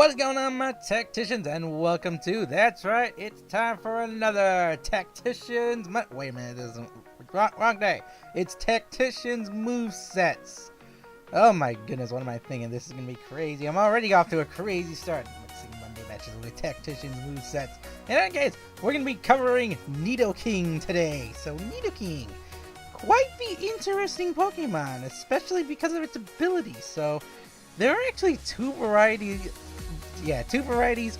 What's going on, my Tacticians, and welcome to, that's right, it's time for another Tacticians, wait a minute, this isn't, wrong day, it's Tacticians Movesets. Oh my goodness, what am I thinking, this is going to be crazy, I'm already off to a crazy start. Let's see, Monday matches with Tacticians Movesets. In any case, we're going to be covering Nidoking today. So Nidoking, quite the interesting Pokemon, especially because of its abilities. So there are actually two varieties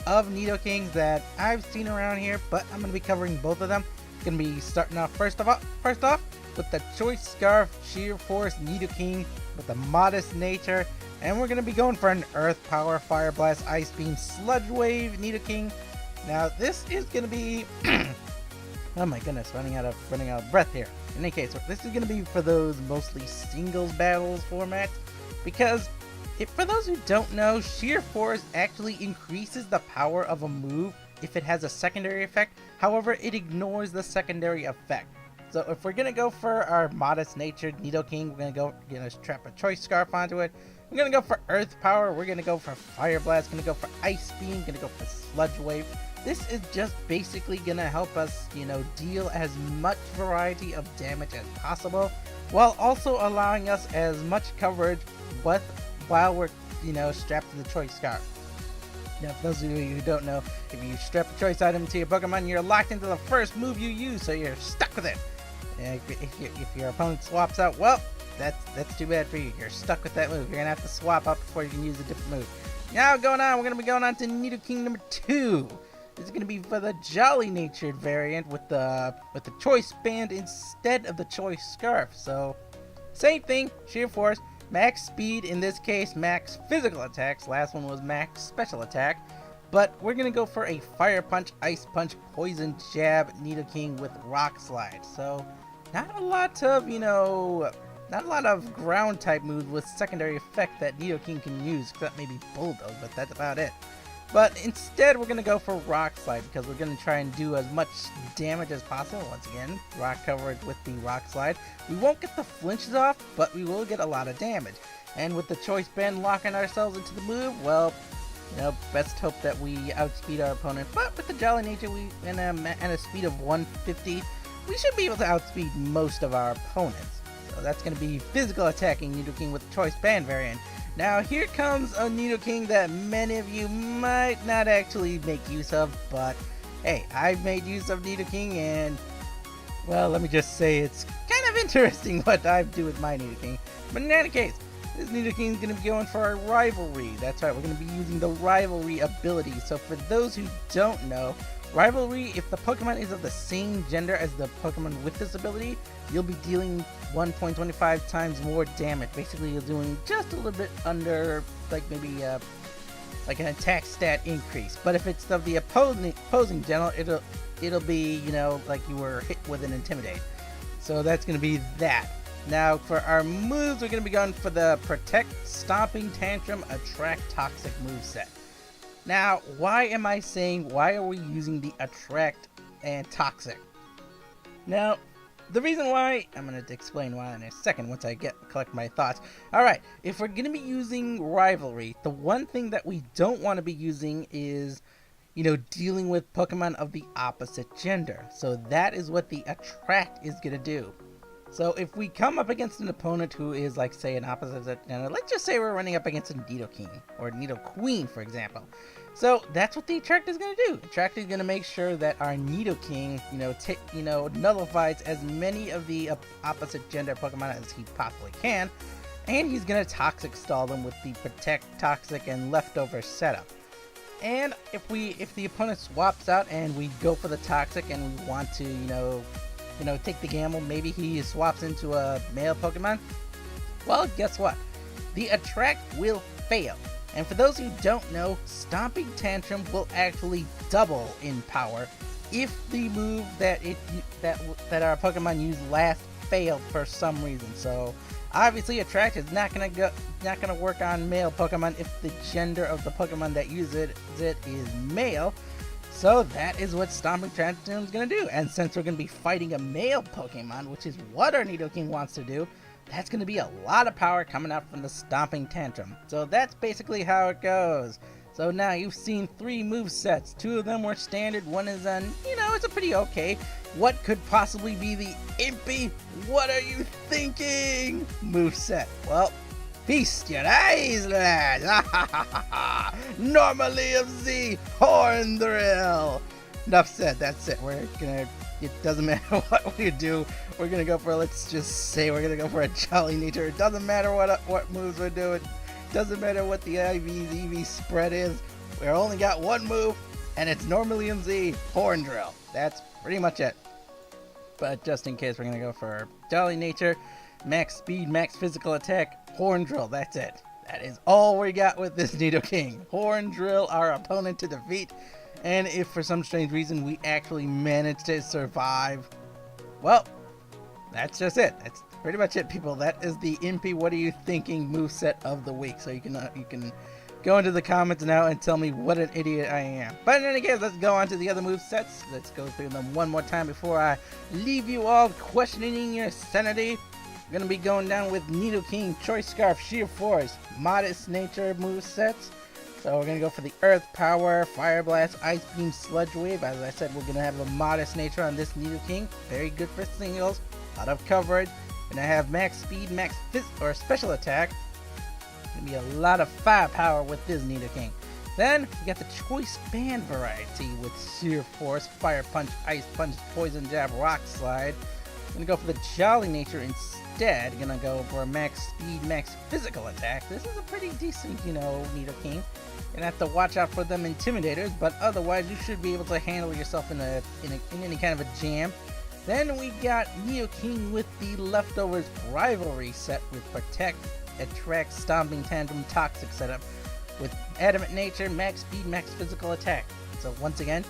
of Nidokings that I've seen around here, but I'm going to be covering both of them. Going to be starting off first off with the Choice Scarf Sheer Force Nidoking with a modest nature, and we're going to be going for an Earth Power Fire Blast Ice Beam Sludge Wave Nidoking. Now this is going to be oh my goodness, running out of breath here. In any case, this is going to be for those mostly singles battles formats, because for those who don't know, Sheer Force actually increases the power of a move if it has a secondary effect. However, it ignores the secondary effect. So if we're gonna go for our modest natured Nidoking, we're gonna strap a Choice Scarf onto it. We're gonna go for Earth Power. We're gonna go for Fire Blast. Gonna go for Ice Beam. Gonna go for Sludge Wave. This is just basically gonna help us, deal as much variety of damage as possible, while also allowing us as much coverage while we're, strapped to the Choice Scarf. Now, for those of you who don't know, if you strap a choice item to your Pokemon, you're locked into the first move you use, so you're stuck with it. And if your opponent swaps out, well, that's too bad for you. You're stuck with that move. You're gonna have to swap out before you can use a different move. Now, we're gonna be going on to Nidoking number 2. This is gonna be for the Jolly Natured variant with the Choice Band instead of the Choice Scarf. So, same thing, Sheer Force. Max speed, in this case max physical attacks, last one was max special attack, but we're gonna go for a Fire Punch, Ice Punch, Poison Jab Nidoking with Rock Slide. So not a lot of ground type moves with secondary effect that Nidoking can use, except maybe Bulldoze, but that's about it. But instead, we're going to go for Rock Slide, because we're going to try and do as much damage as possible. Once again, rock coverage with the Rock Slide. We won't get the flinches off, but we will get a lot of damage. And with the Choice Band locking ourselves into the move, well, best hope that we outspeed our opponent. But with the Jolly Nature and a speed of 150, we should be able to outspeed most of our opponents. So that's going to be physical attacking Nidoking with the Choice Band variant. Now here comes a Nidoking that many of you might not actually make use of, but hey, I've made use of Nidoking, and well, let me just say it's kind of interesting what I do with my Nidoking. But in any case, this Nidoking is going to be going for our Rivalry. That's right, we're going to be using the Rivalry ability. So for those who don't know, Rivalry, if the Pokemon is of the same gender as the Pokemon with this ability, you'll be dealing 1.25 times more damage. Basically, you're doing just a little bit under, maybe like an attack stat increase. But if it's of the opposing gender, it'll be, like you were hit with an Intimidate. So that's going to be that. Now, for our moves, we're going to be going for the Protect, Stomping Tantrum, Attract, Toxic moveset. Now, why are we using the Attract and Toxic? Now, the reason why, I'm going to explain why in a second once I collect my thoughts. Alright, if we're going to be using Rivalry, the one thing that we don't want to be using is, dealing with Pokemon of the opposite gender. So that is what the Attract is going to do. So if we come up against an opponent who is, say, an opposite gender, let's just say we're running up against a Nidoking, or Nidoqueen, for example. So that's what the Attract is going to do. Attract is going to make sure that our Nidoking, nullifies as many of the opposite gender Pokemon as he possibly can, and he's going to Toxic stall them with the Protect, Toxic, and Leftover setup. And if the opponent swaps out and we go for the Toxic and we want to, take the gamble, maybe he swaps into a male Pokemon, well, guess what? The Attract will fail. And for those who don't know, Stomping Tantrum will actually double in power if the move that our Pokemon used last failed for some reason. So obviously Attract is not gonna work on male Pokemon if the gender of the Pokemon that uses it is male. So that is what Stomping Tantrum is going to do. And since we're going to be fighting a male Pokemon, which is what our Nidoking wants to do, that's going to be a lot of power coming out from the Stomping Tantrum. So that's basically how it goes. So now you've seen 3 movesets. 2 of them were standard, one is it's a pretty okay. What could possibly be the Impy What Are You Thinking moveset? Well, feast your eyes, lads! Normally of Z Horn Drill! Enough said, that's it. It doesn't matter what we do, we're gonna go for, let's just say we're gonna go for a Jolly Nature. It doesn't matter what moves we're doing. Doesn't matter what the IV's EV spread is. We only got one move, and it's normally in Z Horn Drill. That's pretty much it. But just in case, we're gonna go for Jolly Nature, max speed, max physical attack, Horn Drill. That's it. That is all we got with this Nidoking. Horn Drill our opponent to defeat, and if for some strange reason we actually manage to survive, well, that's just it. That's pretty much it, people. That is the Impy What Are You Thinking moveset of the week. So you can go into the comments now and tell me what an idiot I am. But in any case, let's go on to the other movesets. Let's go through them one more time before I leave you all questioning your sanity. We're going to be going down with Nidoking, Choice Scarf, Sheer Force, Modest Nature movesets. So we're going to go for the Earth Power, Fire Blast, Ice Beam, Sludge Wave. As I said, we're going to have a Modest Nature on this Nidoking. Very good for singles. A lot of coverage. Gonna have max speed, max special attack. Gonna be a lot of firepower with this Nidoking. Then we got the Choice Band variety with Sheer Force, Fire Punch, Ice Punch, Poison Jab, Rock Slide. Gonna go for the Jolly Nature instead. Gonna go for max speed, max physical attack. This is a pretty decent, Nidoking. Gonna have to watch out for them Intimidators, but otherwise you should be able to handle yourself in any kind of a jam. Then we got Nidoking with the Leftovers Rivalry set with Protect, Attract, Stomping Tantrum, Toxic setup with Adamant Nature, max speed, max physical attack. So once again,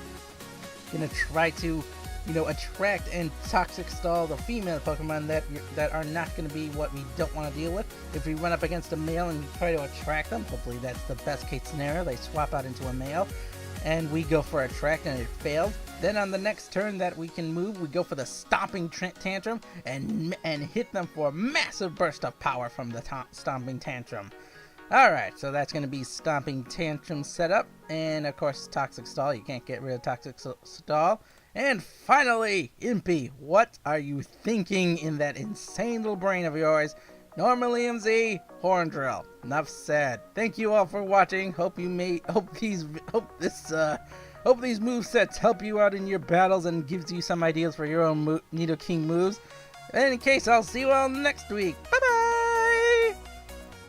gonna try to, attract and Toxic stall the female Pokemon that are not gonna be what we don't want to deal with. If we run up against a male and we try to attract them, hopefully that's the best case scenario. They swap out into a male, and we go for Attract and it failed. Then on the next turn that we can move, we go for the Stomping Tantrum and hit them for a massive burst of power from the Stomping Tantrum. Alright, so that's going to be Stomping Tantrum setup. And of course, Toxic Stall. You can't get rid of Toxic Stall. And finally, Impy, what are you thinking in that insane little brain of yours? Normally MZ, Horn Drill. Enough said. Thank you all for watching. Hope these movesets help you out in your battles and gives you some ideas for your own Nidoking moves. In any case, I'll see you all next week. Bye!